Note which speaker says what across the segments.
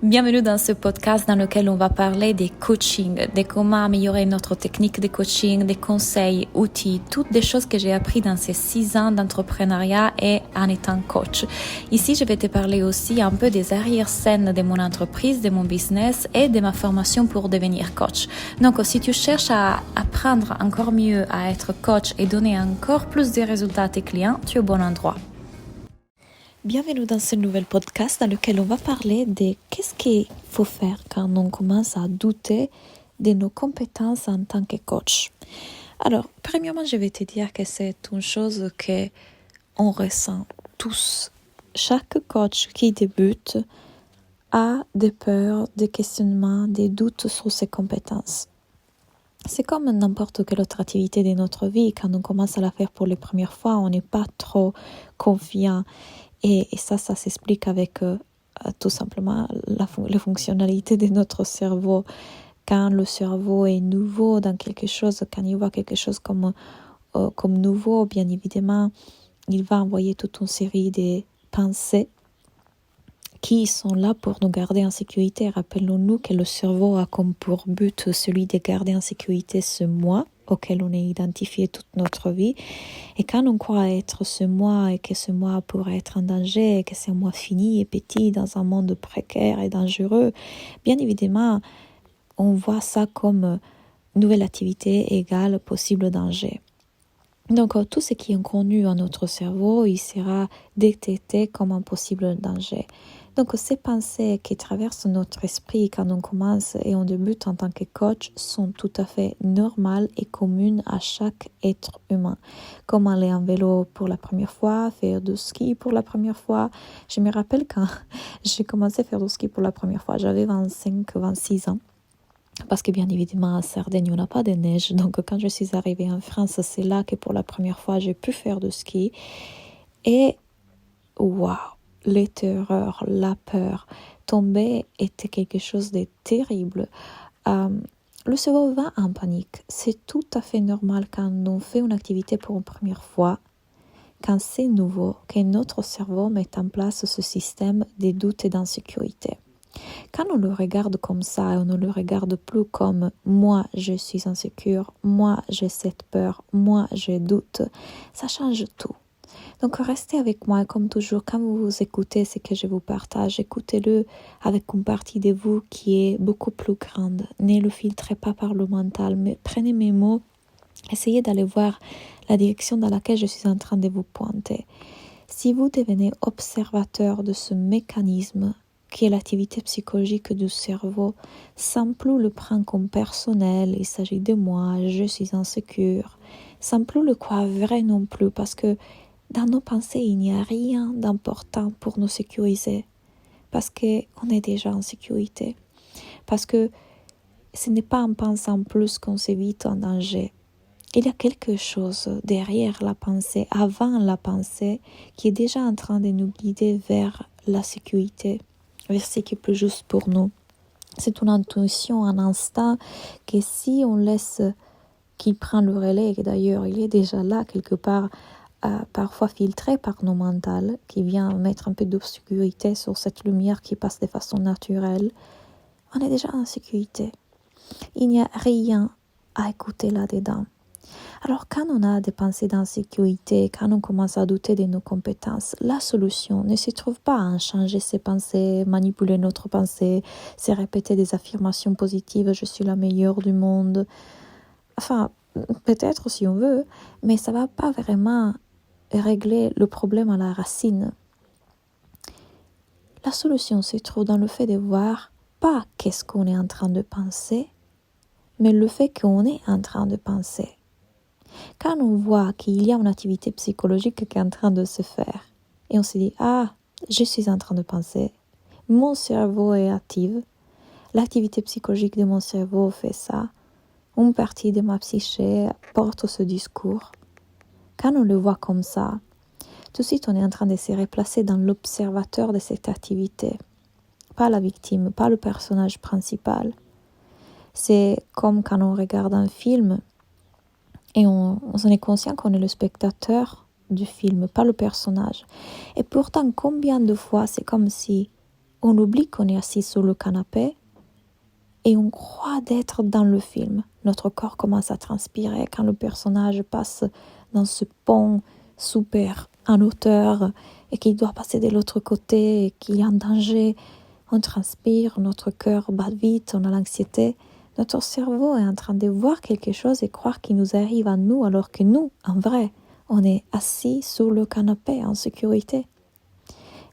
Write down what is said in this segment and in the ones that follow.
Speaker 1: Bienvenue dans ce podcast dans lequel on va parler des coachings, de comment améliorer notre technique de coaching, des conseils, outils, toutes des choses que j'ai appris dans ces 6 ans d'entrepreneuriat et en étant coach. Ici, je vais te parler aussi un peu des arrière-scènes de mon entreprise, de mon business et de ma formation pour devenir coach. Donc, si tu cherches à apprendre encore mieux à être coach et donner encore plus de résultats à tes clients, tu es au bon endroit. Bienvenue dans ce nouvel podcast dans lequel on va parler de qu'est-ce qu'il faut faire quand on commence à douter de nos compétences en tant que coach. Alors, premièrement, je vais te dire que c'est une chose que on ressent tous. Chaque coach qui débute a des peurs, des questionnements, des doutes sur ses compétences. C'est comme n'importe quelle autre activité de notre vie. Quand on commence à la faire pour les premières fois, on n'est pas trop confiant. Et ça s'explique avec tout simplement la fonctionnalité de notre cerveau. Quand le cerveau est nouveau dans quelque chose, quand il voit quelque chose comme nouveau, bien évidemment, il va envoyer toute une série de pensées qui sont là pour nous garder en sécurité. Rappelons-nous que le cerveau a comme pour but celui de garder en sécurité ce moi auquel on est identifié toute notre vie. Et quand on croit être ce moi et que ce moi pourrait être en danger, et que c'est un moi fini et petit dans un monde précaire et dangereux, bien évidemment, on voit ça comme nouvelle activité égale possible danger. Donc, tout ce qui est inconnu à notre cerveau, il sera détecté comme un possible danger. Donc, ces pensées qui traversent notre esprit quand on commence et on débute en tant que coach sont tout à fait normales et communes à chaque être humain. Comme aller en vélo pour la première fois, faire du ski pour la première fois. Je me rappelle quand j'ai commencé à faire du ski pour la première fois, j'avais 25-26 ans. Parce que bien évidemment, à Sardaigne, on n'a pas de neige. Donc, quand je suis arrivée en France, c'est là que pour la première fois, j'ai pu faire du ski. Et waouh, les terreurs, la peur, tomber était quelque chose de terrible. Le cerveau va en panique. C'est tout à fait normal quand on fait une activité pour une première fois, quand c'est nouveau, que notre cerveau met en place ce système de doute et d'insécurité. Quand on le regarde comme ça, on ne le regarde plus comme « moi, je suis insécure, moi, j'ai cette peur, moi, je doute », ça change tout. Donc, restez avec moi, comme toujours, quand vous écoutez ce que je vous partage, écoutez-le avec une partie de vous qui est beaucoup plus grande. Ne le filtrez pas par le mental, mais prenez mes mots, essayez d'aller voir la direction dans laquelle je suis en train de vous pointer. Si vous devenez observateur de ce mécanisme, qui est l'activité psychologique du cerveau, sans plus le prendre comme personnel, il s'agit de moi, je suis insécure, sans plus le croire vrai non plus, parce que dans nos pensées, il n'y a rien d'important pour nous sécuriser, parce qu'on est déjà en sécurité, parce que ce n'est pas en pensant plus qu'on s'évite un danger. Il y a quelque chose derrière la pensée, avant la pensée, qui est déjà en train de nous guider vers la sécurité, vers ce qui est plus juste pour nous. C'est une intuition, un instinct que si on laisse qu'il prend le relais, et d'ailleurs il est déjà là quelque part, parfois filtré par nos mentales, qui vient mettre un peu d'obscurité sur cette lumière qui passe de façon naturelle, on est déjà en sécurité. Il n'y a rien à écouter là-dedans. Alors quand on a des pensées d'insécurité, quand on commence à douter de nos compétences, la solution ne se trouve pas à changer ses pensées, manipuler notre pensée, se répéter des affirmations positives, je suis la meilleure du monde. Enfin, peut-être si on veut, mais ça ne va pas vraiment régler le problème à la racine. La solution se trouve dans le fait de voir pas qu'est-ce qu'on est en train de penser, mais le fait qu'on est en train de penser. Quand on voit qu'il y a une activité psychologique qui est en train de se faire, et on se dit « Ah, je suis en train de penser, mon cerveau est actif, l'activité psychologique de mon cerveau fait ça, une partie de ma psyché porte ce discours. » Quand on le voit comme ça, tout de suite on est en train de se replacer dans l'observateur de cette activité, pas la victime, pas le personnage principal. C'est comme quand on regarde un film, et on est conscient qu'on est le spectateur du film, pas le personnage. Et pourtant, combien de fois, c'est comme si On oublie qu'on est assis sur le canapé et on croit d'être dans le film. Notre corps commence à transpirer quand le personnage passe dans ce pont super en hauteur et qu'il doit passer de l'autre côté et qu'il est en danger. On transpire, notre cœur bat vite, on a l'anxiété. Notre cerveau est en train de voir quelque chose et croire qu'il nous arrive à nous alors que nous, en vrai, on est assis sur le canapé en sécurité.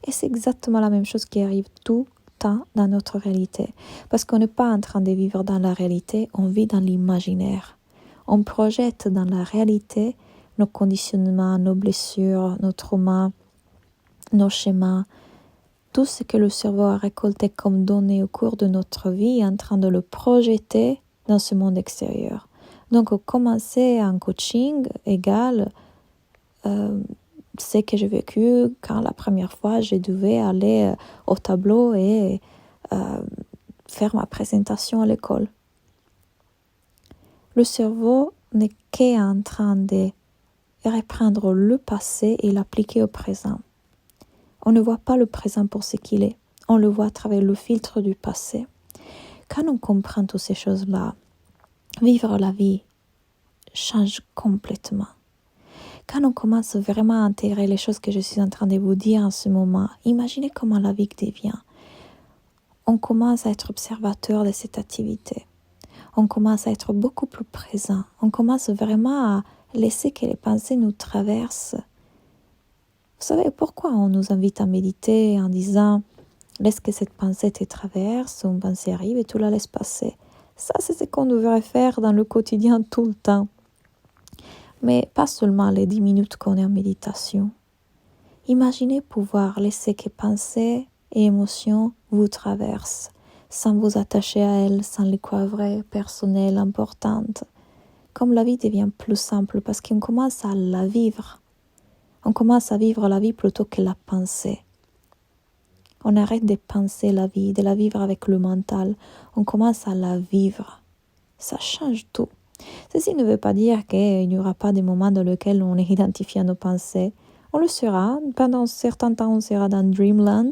Speaker 1: Et c'est exactement la même chose qui arrive tout le temps dans notre réalité. Parce qu'on n'est pas en train de vivre dans la réalité, on vit dans l'imaginaire. On projette dans la réalité nos conditionnements, nos blessures, nos traumas, nos schémas, tout ce que le cerveau a récolté comme données au cours de notre vie est en train de le projeter dans ce monde extérieur. Donc, commencer un coaching égale ce que j'ai vécu quand la première fois je devais aller au tableau et faire ma présentation à l'école. Le cerveau n'est qu'en train de reprendre le passé et l'appliquer au présent. On ne voit pas le présent pour ce qu'il est. On le voit à travers le filtre du passé. Quand on comprend toutes ces choses-là, vivre la vie change complètement. Quand on commence vraiment à intégrer les choses que je suis en train de vous dire en ce moment, imaginez comment la vie devient. On commence à être observateur de cette activité. On commence à être beaucoup plus présent. On commence vraiment à laisser que les pensées nous traversent. Vous savez pourquoi on nous invite à méditer en disant « laisse que cette pensée te traverse, une pensée arrive et tu la laisses passer ». Ça, c'est ce qu'on devrait faire dans le quotidien tout le temps. Mais pas seulement les 10 minutes qu'on est en méditation. Imaginez pouvoir laisser que pensées et émotions vous traversent, sans vous attacher à elles, sans les croire vraies, personnelles, importantes. Comme la vie devient plus simple parce qu'on commence à la vivre. On commence à vivre la vie plutôt que la penser. On arrête de penser la vie, de la vivre avec le mental. On commence à la vivre. Ça change tout. Ceci ne veut pas dire qu'il n'y aura pas des moments dans lesquels on est identifié à nos pensées. On le sera. Pendant un certain temps, on sera dans Dreamland,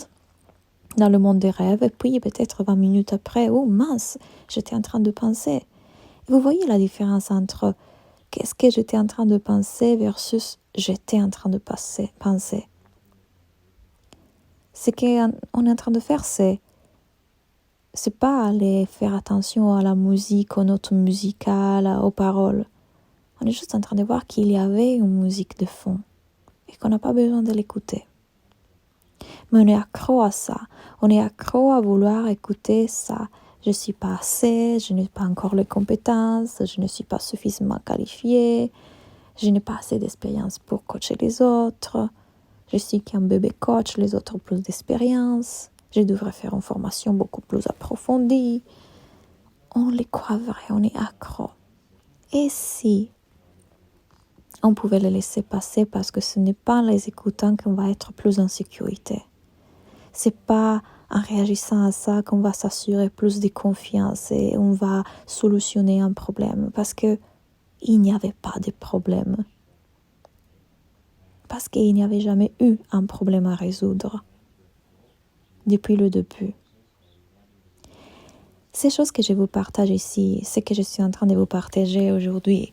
Speaker 1: dans le monde des rêves. Et puis, peut-être 20 minutes après, oh mince, j'étais en train de penser. Et vous voyez la différence entre qu'est-ce que j'étais en train de penser versus j'étais en train de penser. Ce qu'on est en train de faire, c'est pas aller faire attention à la musique, aux notes musicales, aux paroles. On est juste en train de voir qu'il y avait une musique de fond et qu'on n'a pas besoin de l'écouter. Mais on est accro à ça. On est accro à vouloir écouter ça. Je ne suis pas assez, je n'ai pas encore les compétences, je ne suis pas suffisamment qualifiée, je n'ai pas assez d'expérience pour coacher les autres, je suis qu'un bébé coach, les autres ont plus d'expérience, je devrais faire une formation beaucoup plus approfondie. On les croit vrais, on est accro. Et si on pouvait les laisser passer parce que ce n'est pas en les écoutant qu'on va être plus en sécurité. C'est pas en réagissant à ça qu'on va s'assurer plus de confiance et on va solutionner un problème parce que il n'y avait pas de problème. Parce qu'il n'y avait jamais eu un problème à résoudre depuis le début. Ces choses que je vous partage ici, ce que je suis en train de vous partager aujourd'hui,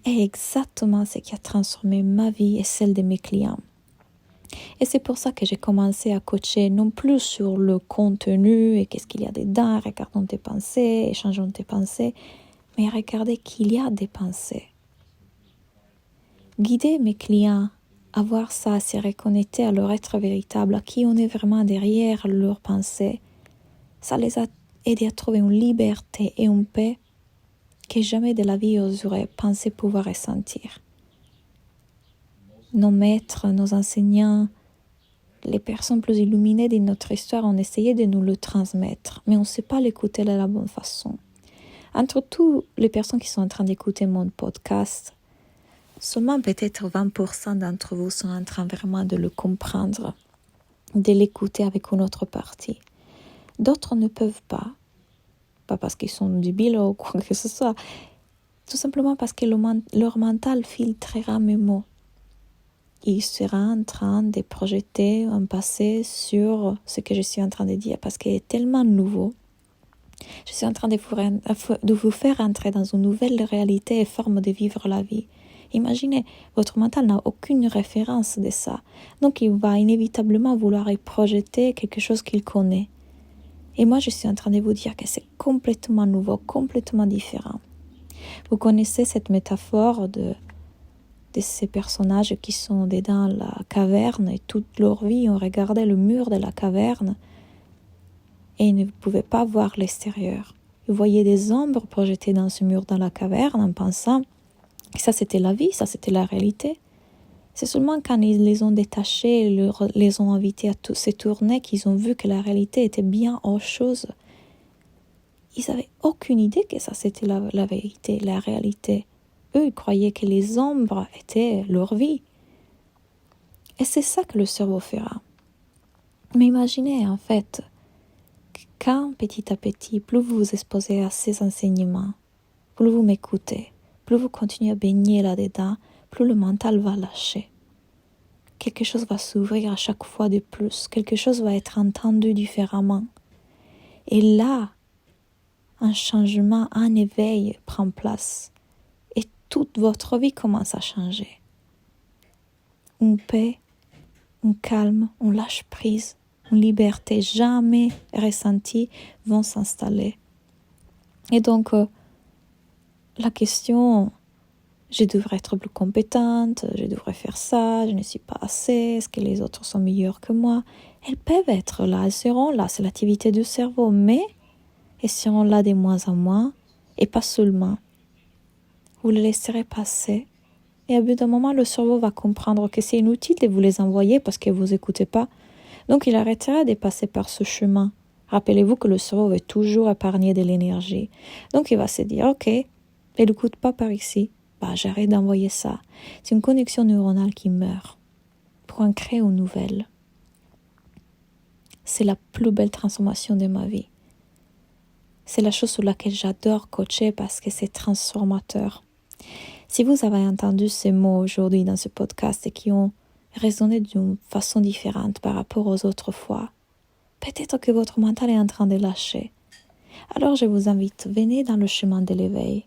Speaker 1: est exactement ce qui a transformé ma vie et celle de mes clients. Et c'est pour ça que j'ai commencé à coacher non plus sur le contenu et qu'est-ce qu'il y a dedans, regardons tes pensées, échangeons tes pensées, mais regardez qu'il y a des pensées. Guider mes clients à voir ça, à se reconnecter à leur être véritable, à qui on est vraiment derrière leurs pensées, ça les a aidés à trouver une liberté et une paix que jamais de la vie ils auraient pensé pouvoir ressentir. Nos maîtres, nos enseignants, les personnes plus illuminées de notre histoire ont essayé de nous le transmettre, mais on ne sait pas l'écouter de la bonne façon. Entre toutes les personnes qui sont en train d'écouter mon podcast, seulement peut-être 20% d'entre vous sont en train vraiment de le comprendre, de l'écouter avec une autre partie. D'autres ne peuvent pas parce qu'ils sont débiles ou quoi que ce soit, tout simplement parce que leur mental filtrera mes mots. il sera en train de projeter un passé sur ce que je suis en train de dire parce qu'il est tellement nouveau. Je suis en train de vous faire entrer dans une nouvelle réalité et forme de vivre la vie. Imaginez, votre mental n'a aucune référence de ça. Donc il va inévitablement vouloir y projeter quelque chose qu'il connaît. Et moi, je suis en train de vous dire que c'est complètement nouveau, complètement différent. Vous connaissez cette métaphore de ces personnages qui sont dans la caverne et toute leur vie ont regardé le mur de la caverne et ils ne pouvaient pas voir l'extérieur. Ils voyaient des ombres projetées dans ce mur dans la caverne en pensant que ça c'était la vie, ça c'était la réalité. C'est seulement quand ils les ont détachés, les ont invités à se tourner qu'ils ont vu que la réalité était bien autre chose. Ils n'avaient aucune idée que ça c'était la vérité, la réalité. Eux, ils croyaient que les ombres étaient leur vie. Et c'est ça que le cerveau fera. Mais imaginez en fait, quand petit à petit, plus vous vous exposez à ces enseignements, plus vous m'écoutez, plus vous continuez à baigner là-dedans, plus le mental va lâcher. Quelque chose va s'ouvrir à chaque fois de plus, quelque chose va être entendu différemment. Et là, un changement, un éveil prend place. Et toute votre vie commence à changer. Une paix, un calme, un lâche prise, une liberté jamais ressentie vont s'installer. Et donc, la question, je devrais être plus compétente, je devrais faire ça, je ne suis pas assez, est-ce que les autres sont meilleurs que moi? Elles peuvent être là, elles seront là, c'est l'activité du cerveau, mais elles seront là de moins en moins, et pas seulement. Vous les laisserez passer, et à bout d'un moment, le cerveau va comprendre que c'est inutile de vous les envoyer parce que vous n'écoutez pas. Donc, il arrêtera de passer par ce chemin. Rappelez-vous que le cerveau veut toujours épargner de l'énergie. Donc, il va se dire, ok, elle n'écoute pas par ici. J'arrête d'envoyer ça. C'est une connexion neuronale qui meurt pour en créer une nouvelle. C'est la plus belle transformation de ma vie. C'est la chose sur laquelle j'adore coacher parce que c'est transformateur. Si vous avez entendu ces mots aujourd'hui dans ce podcast et qui ont résonné d'une façon différente par rapport aux autres fois, peut-être que votre mental est en train de lâcher. Alors je vous invite, venez dans le chemin de l'éveil.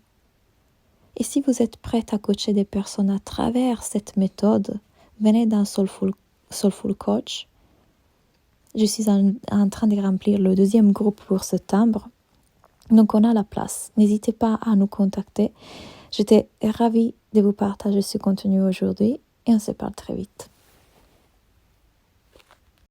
Speaker 1: Et si vous êtes prête à coacher des personnes à travers cette méthode, venez dans Soulful Coach. Je suis en train de remplir le 2e groupe pour septembre. Donc on a la place. N'hésitez pas à nous contacter. J'étais ravie de vous partager ce contenu aujourd'hui et on se parle très vite.